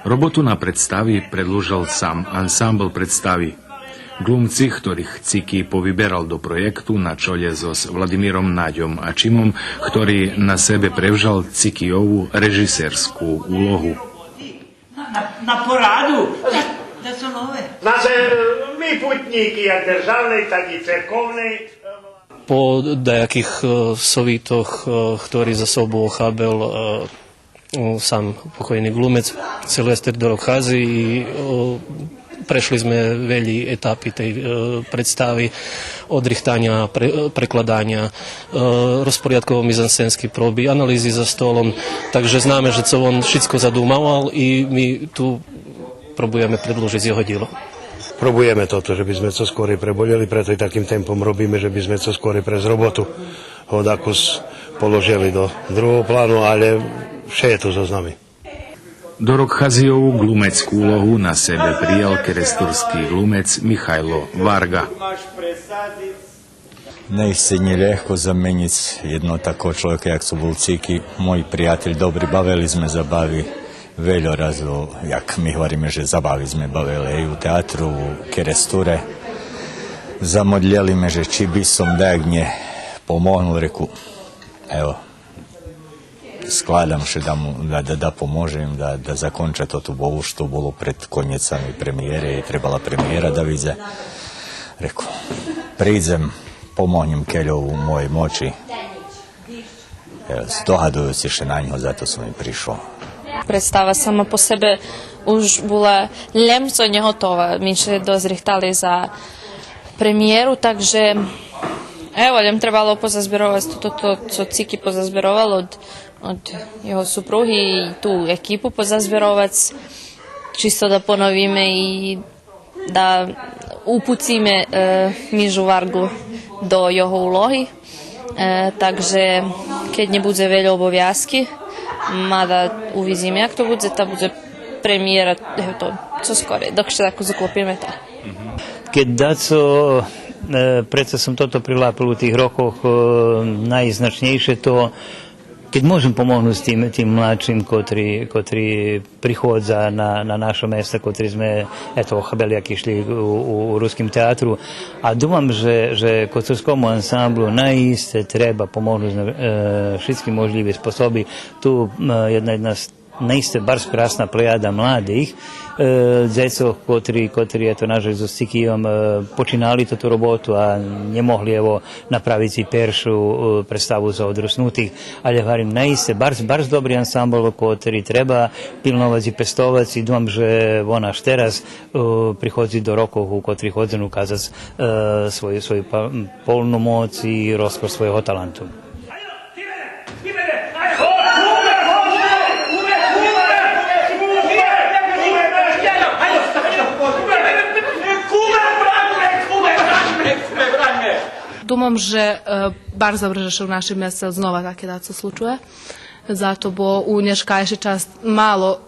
Robotu na predstavi predložil sam ansambl predstavi. Glumci, ktorých Ciki povyberal do projektu na čolje so s Vladimírom Naďom a Čimom, ktorý na sebe prevzal Cikijovu režiserskú úlohu. Na poradu, da su nove. Znači, mi putniki, jak državnej, tak i cerkovnej, po dajakih sovitoh, ktorý za sobou chábel sám pokojný glumec Silvester Dorokhazi i prešli sme veľi etapy tej predstavy, od richtania, prekladania, rozporiadkovo mizansenský proby, analýzy za stolom, takže známe, že co on všetko zadúmaval i my tu probujeme predložiť jeho dielo. Probujeme toto, že by sme co skôr preboljeli, preto i takým tempom robíme, že by sme co skôr prez robotu hodakus položili do druhého plánu, ale vše je to so nami. Dorokhazijovu glumeckú úlohu na sebe prijal keresturský glumec Mihajlo Varga. Neistini lehko zameniti jedno tako človeka, jak su bol Ciki, môj priateľ, dobri, bavili sme zabavi. Veľo razlo, jak mi hovoríme, že zabavi sme bavili i u teatru, u keresture. Zamodljeli me, že či bi som dagnje pomognul, reku, evo, skladam še da pomožem, da zakonča to tu bovu, što bolo pred konjecami premijere i trebala premijera da vidze. Reku, pridzem, pomognem Keljovu u mojej moći. Dohadujući še na njo, zato sam i prišao. Predstava sama po sebe už bola lemco negotova. My še dozrihtali za premiéru, takže Evo, ljam trebalo pozazbirovati to, co Ciki pozazbirovalo od jeho supruhi i tu ekipu pozazbirovati, čisto da ponovime i da upucíme Mižu Vargu do jeho úlohy. Takže keď nebude veľa obowiązki, mada uvidíme, jak to bude, ta bude premijera, to co skore, dok še tako zaklopíme to. Keď daco, predsa som toto prilápil u tých rokoch najznačnejšie to, keď môžem pomôcť tým mladším, ktorí prichádza na naše mesto, ktorí sme chabeliaky šli u ruským teatru. A dúfam, že kocorskému ansamblu naiste treba pomôcť na všetky možlivé spôsoby. Tu jedna naiste bars krásna plejada mladých djecov, ktorí nažalost so Cikijom počínali túto robotu a nemohli napraviť si peršu predstavu za odrosnutých. Ale hovorím, naiste bars dobrý ansambl, ktorý treba pilnovať i pestovať i dúfam, že on až teraz prichodzi do rokov, u ktorých hodzem ukázať svoju polnú moc i rozkoš svojho talentu. Думам, že bar dobro, že u našem mjestu znova také daco slučuje. Zato bo u nješkajši čast malo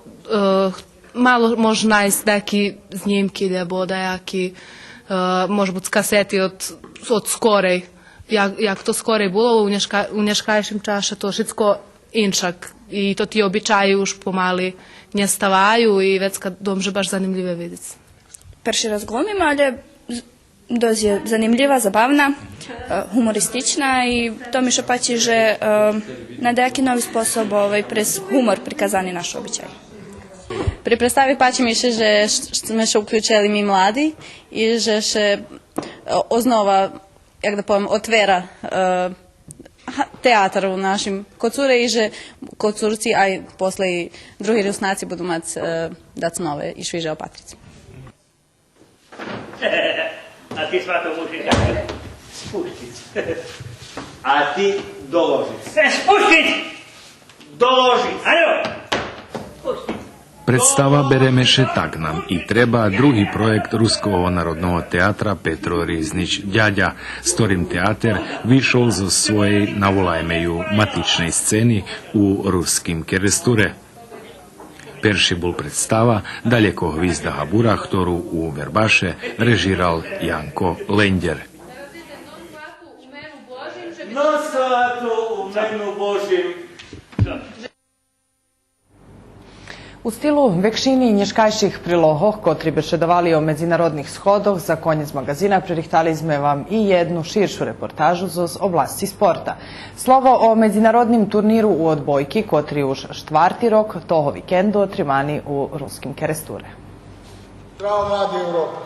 može najst neki znimki, nebo dejaki, može bud kaseti od skorej. Jak to skorej bilo, u nješkajšim čaše to všetko inčak. I to ti običaji už pomali nje stavaju i već kad domže baš zanimljive vidjeti. Prvi raz glumim, ali dosť je zanimljiva, zabavna, humoristična i to mi še pači, že na dejaki novi sposob prez humor prikazani naš običaj. Pri predstavi pači mi še, že sme še uključili mi mladi i že še oznova, jak da povem, otvera teatr u našim kocure i že kocurci, a i posle i drugi rusnaci budu mať dac nove i šviže opatrice. A ti svato muži tako spuštit. A ti doložit. Sve spuštit! Doložit! Ajo! Spuštit! Predstava Beremeše tak nam i treba drugi projekt Ruskog narodnog teatra Petro Riznić Djadja, s ktorým teater vyšol zo svojej navolajmeju matičnej sceni u ruskim keresture. Perši bol predstava Daleko hvizda Habura, ktorú u Verbaše režiral Janko Lendjer. Na satu u menu Božim. U stilu vekšini i nješkajših prilohoh, kotri bešedovali o međunarodnih shodoh, za konec magazina pririhtali sme vam i jednu širšu reportažu z oblasti sporta. Slovo o međunarodnim turniru u odbojki, kotri už štvrti rok toho vikendu otrimani u ruskim keresture. Zdravo mladi Evropa.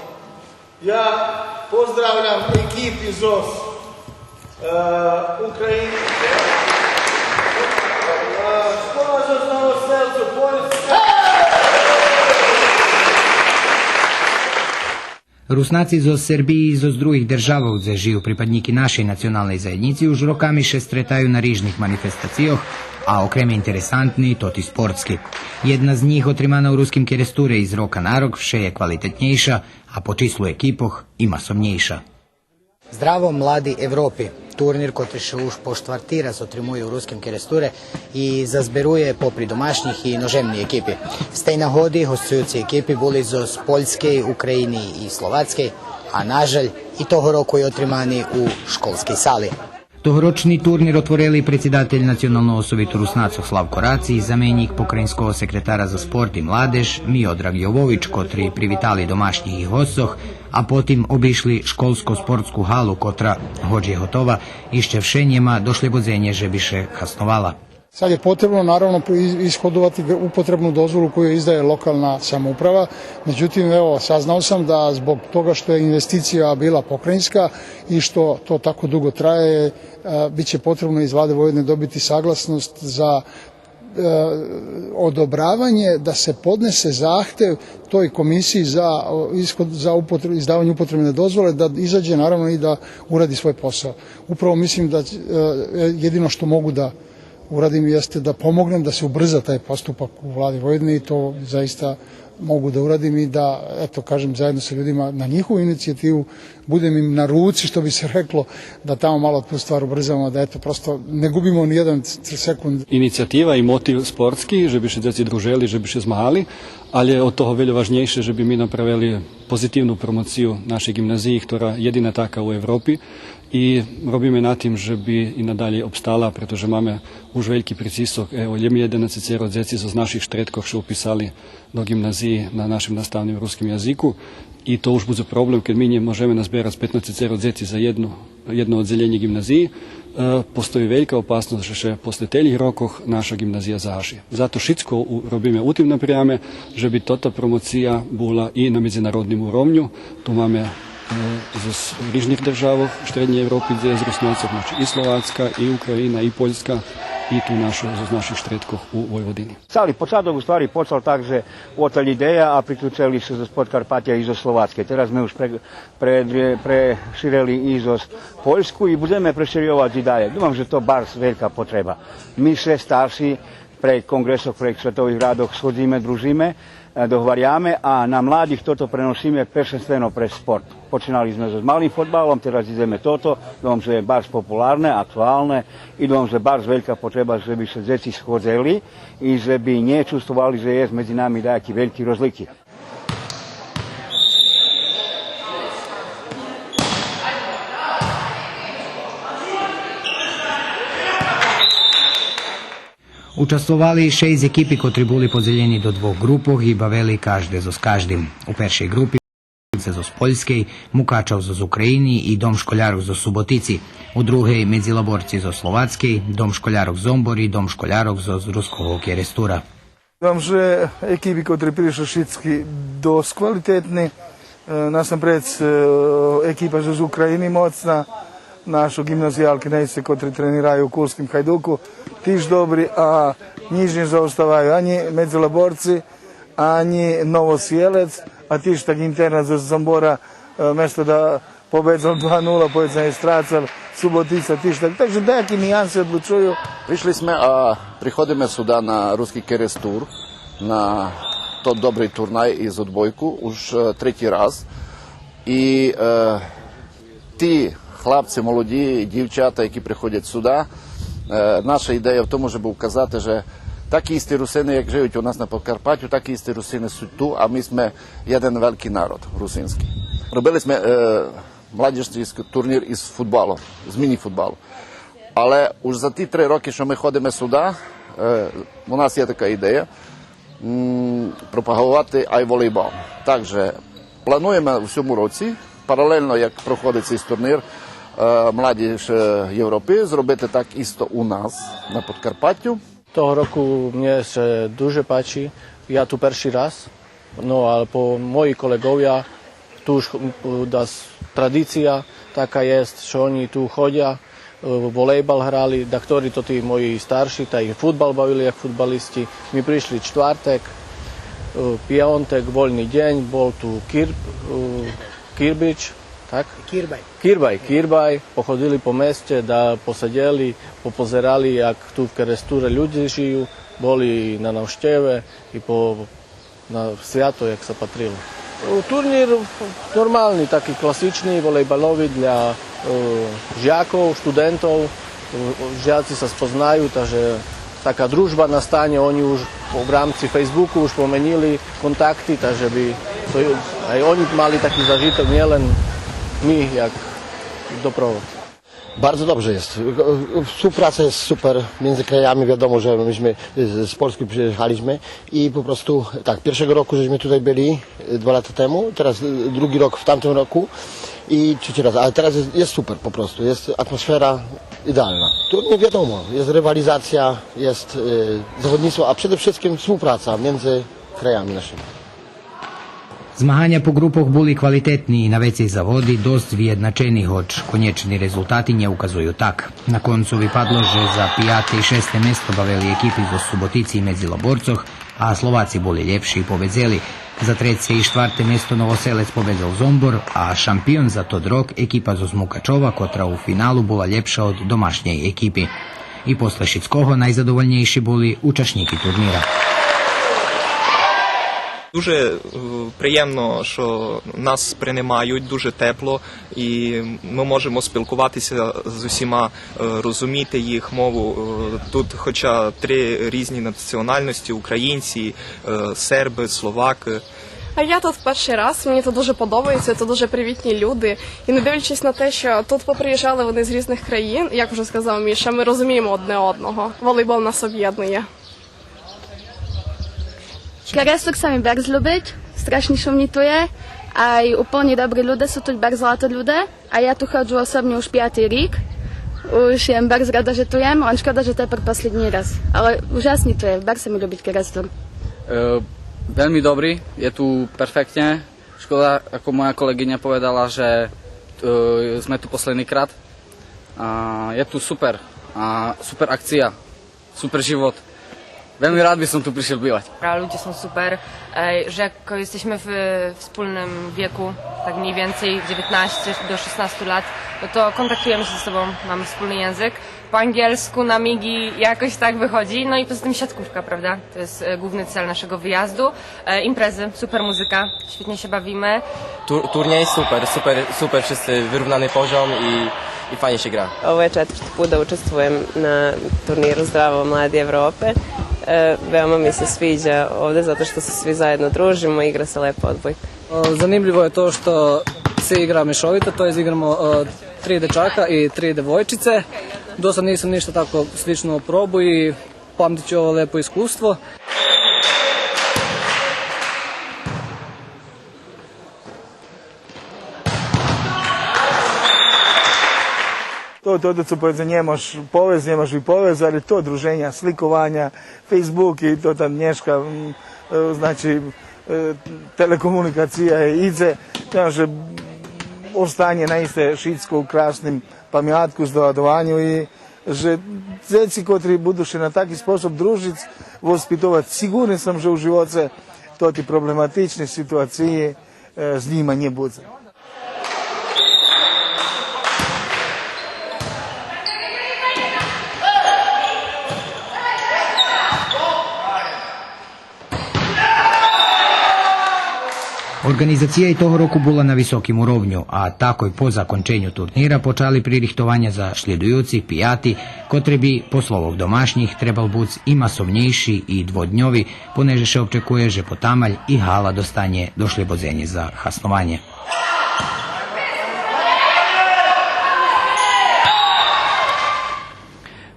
Ja pozdravljam ekip iz OS Ukrajine. Sporazum z Novoselcu, Poljska. Rusnaci zo Srbiji i zo drugih država, gdje žiju pripadniki našej nacionalnej zajednici, už rokami še stretaju na rižnih manifestacijoh, a okrem interesantni, toti sportski. Jedna z njih otrimana u ruskim keresture iz roka na rok vše je kvalitetnejša, a po číslu ekipoh i masovnejša. Zdravo mladi Evropi. Turnir koji še už po štvrti raz otrimuje u ruskim keresture i zazberuje popri domašnjih i nožemni ekipi. Z tej nahodi hostujuci ekipi boli z Poljske, Ukrajini i Slovatske, a nažalj i toho roku je otrimani u školskej sali. Tohoročni turnir otvorili predsjedatelj Nacionalnog sovitu Rusnacov Slavko Raci i zamenjik pokrajinskog sekretara za sport i mladež Miodrag Jovović, kotri privitali domašnjih i hosoh, a potim obišli školsko-sportsku halu, kotra hođe hotova, išćevše njema došle godzenje žebiše hasnovala. Sad je potrebno naravno ishodovati upotrebnu dozvolu koju izdaje lokalna samouprava, međutim evo saznao sam da zbog toga što je investicija bila pokrajinska i što to tako dugo traje, bit će potrebno iz Vlade Vojvodine dobiti saglasnost za odobravanje da se podnese zahtev toj komisiji za izdavanje upotrebne dozvole, da izađe naravno i da uradi svoj posao. Upravo mislim da jedino što mogu da uradim jeste da pomognem da se ubrza taj postupak u vladi Vojvodine i to zaista mogu da uradim i da, eto, kažem, zajedno sa ljudima na njihovu inicijativu budem im na ruci, što bi se reklo, da tamo malo tu stvar ubrzamo, da eto, prosto ne gubimo ni jedan sekund. Iniciativa i motiv sportski, żeby się dzieci družili, żeby się zmagali, ale od toho veľa važnejšie, żeby mi napravili pozitívnu promociju našej gimnaziji, ktorá jedina taka u Evropi i robíme nad tým, že by i nadalje obstala, pretože máme už veľký pritisok. Evo, je mi 11 djeci z naših štretkov što upisali do gimnaziji na našem nastavnim ruskim jaziku i to už bude problem, keď my ne možeme nazbierať 15 djeci za jedno odzeljenje gimnaziji. Postoji veľká opasnosť, že posle telih rokoch naša gimnazija zaži. Zato všetko robíme u tým napriame, že by toto promocija bola i na medzinárodnom úrovňu. Tu máme z rізних держав Середньої Європи, де з Руснаців, і Словацька, і Україна, і Польська, і tu z naših štretkov u Vojvodini. Cali početak u stvari počel tak, že otali ideja, a priključili se za sport Karpatija i za Slovačke. Teraz sme už preširili i za Poljsku i budeme preširjovati i dalje. Думам, že to baš veľká potreba. My sve starší pre kongresov, pre svetových radoch schodzíme, družíme, dohovariame a na mladých toto prenosíme prvenstveno pre sport. Počínali sme so malým fotbalom, teraz ideme toto, dúfam, že je baš populárne, aktuálne i dúfam, že baš veľká potreba, že by sa deti schodzeli i že by nečustovali, že je medzi nami nejaký veľký rozliky. Участвували 6 екипи, котрі були поділені до двох групах і бавили кожне з кожним. У першій групі це з Польської, Мукачев з України і Дом школярок з Суботиці. У другій Медзілоборці з Словацької, Дом школярок з Омборі, Дом школярок з Руського Керестура. Думам, že ekipi, ktorí prišli všetky dosť kvalitetní. Насамперед ekipa z Ukrajiny mocna. Našu gimnazijalki nejse, kotri treniraju u Kulskim Hajduku, tiž dobri, a nižnje zaostavaju ani Medzilaborci, ani Novosjelec, a tiž tak interna za Zambora, mesto da pobedzal 2-0, pobedzal je Stracal, Subotica, tiž tak. Takže dejaki nijanse odlučuju. Прийшли сме, приходимо сюди на Руський Керестур, на тот добрий турнай із отбойку, уж третій раз. І ті хлопці, молоді, дівчата, які приходять сюди, наша ідея в тому, щоб вказати, що такі істі русини, як живуть у нас на Подкарпаттю, такі істі русини суть ту, а ми сме один великий народ русинський. Робили сме младіжний турнір із футболу, з міні-футболу. Але уж за ті 3 роки, що ми ходимо сюди, у нас є така ідея пропагувати ай-волейбол. Також плануємо в цьому році, паралельно, як проходить цей турнір Младіж Європи, зробити так істо у нас на Подкарпаттю. Того року mne sa дуже páči, ja tu перший раз, no ale po moji kolegovia, tu už tradícia taká je, že oni tu chodia, volejbal hrali, da ktorí to tí moji starší, tak ich futbal bavili jak futbalisti. My prišli čtvrtek, piatek, voľný deň, bol tu Kirbič, tak? Kirbaj. Pochodili po meste, da posedeli, popozerali, jak tu v Keresture ľudí žijú, boli na návšteve i na sviato, jak sa patrilo. Turnír normálny, taký klasičný, volejbalový dla žiakov, študentov. Žiaci sa spoznajú, takže taká družba nastane, oni už v rámci Facebooku už pomenili kontakty, takže by aj oni mali taký zažitok, nielen my, jak doprovod. Bardzo dobrze jest. Współpraca jest super między krajami. Wiadomo, że myśmy z Polski przyjechaliśmy i po prostu tak, pierwszego roku żeśmy tutaj byli 2 lata temu, teraz drugi rok w tamtym roku i trzeci raz, ale teraz jest super po prostu, jest atmosfera idealna. Tu nie wiadomo, jest rywalizacja, jest zawodnictwo, a przede wszystkim współpraca między krajami naszymi. Zmahanja po grupoch boli kvalitetní i na vecej zavodi dosť vyjednačený, hoč konečni rezultati nje ukazuju tak. Na koncu vypadlo, že za 5. i 6. mesto bavili ekipi zo Subotici i Medziloborcoh, a Slováci boli ljepši i povezeli. Za 3. i 4. mesto Novoselec povezal Zombor, a šampion za Tod Rok ekipa zo Mukačova, kotra u finalu bola ljepša od domašnjej ekipi. I posle Šickoho najzadovoljnejši boli учасники турніра. Дуже приємно, що нас приймають дуже тепло, і ми можемо спілкуватися з усіма, розуміти їх мову. Тут хоча 3 різні національності: українці, серби, словаки. А я тут перший раз, мені тут дуже подобається, тут дуже привітні люди. І не дивлячись на те, що тут поприїжджали вони з різних країн, як вже сказав Міша, ми розуміємо одне одного. Волейбол нас об'єднує. Kerestor sa mi berz ľúbiť, strašne šumní tu je, aj úplne dobrí ľudia sú tu, berz zlato ľudia, a ja tu chodžu osobne už 5. rok. Už jem berz rada, že tu jem, len škoda, že to je posledný raz. Ale úžasný tu je, berz sa mi ľúbiť Kerestor. Veľmi dobrý, je tu perfektne. Škoda, ako moja kolegyňa povedala, že sme tu posledný krát. Je tu super, super akcia, super život. Veľmi rád by som tu prišiel bývať. Ludzie są super, że jak jesteśmy w wspólnym wieku, tak mniej więcej 19 do 16 lat, no to kontaktujemy się ze sobą, mamy wspólny język. Po angielsku na migi jakoś tak wychodzi, no i poza tym siatkówka, prawda? To jest główny cel naszego wyjazdu. Imprezy, super muzyka, świetnie się bawimy. Turniej super, wszyscy wyrównany poziom i fajnie się gra. Ovo je 4. put da učestvujem na turniru Zdravo Mladi Evrope. Veoma mi se sviđa ovde zato što se svi zajedno družimo i igra se lepo odbojka. Zanimljivo je to što se igra mešovito, to je igramo 3 dečaka i 3 devojčice. Do sad nisam ništa tako slično probu i pamtit ću ovo lepo iskustvo. To co povedze, njemaš povez, ali to druženja, slikovanja, Facebook i to tam nješka, znači telekomunikacija idze, že ostanje na iste Šicko u krasnim pamjatku, zdovadovanju i že zeci kotri budu še na taki sposob družic, vospitovat, sigurni sam, že u živoce to ti problematične situacije z njima nje bude. Organizacija i toho roku bola na visokim urovnju, a takoj po zakončenju turnira počali pririchtovanja za sljedujuci 5. kotre bi, po slovov domašnjih, trebal buc i masovnejši i dvodnjovi, poneže še občekuje, že potamalj i hala dostanje došli bozenje za hasnovanje.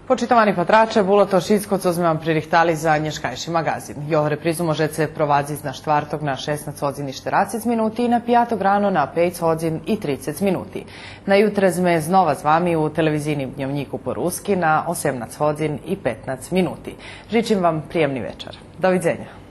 Počitavani patrače, bolo to všetko, co sme vám pririchtali za dneškajší magazin. Jeho reprizu možete provadziti na štvrtok na 16 hodin i 40 minuti i na pijatok rano na 5 hodin i 30 minuti. Na jutre sme znova s vami u televizijnim dnevniku po ruski na 18 hodin i 15 minuti. Žičim vam prijemni večer. Doviđenja.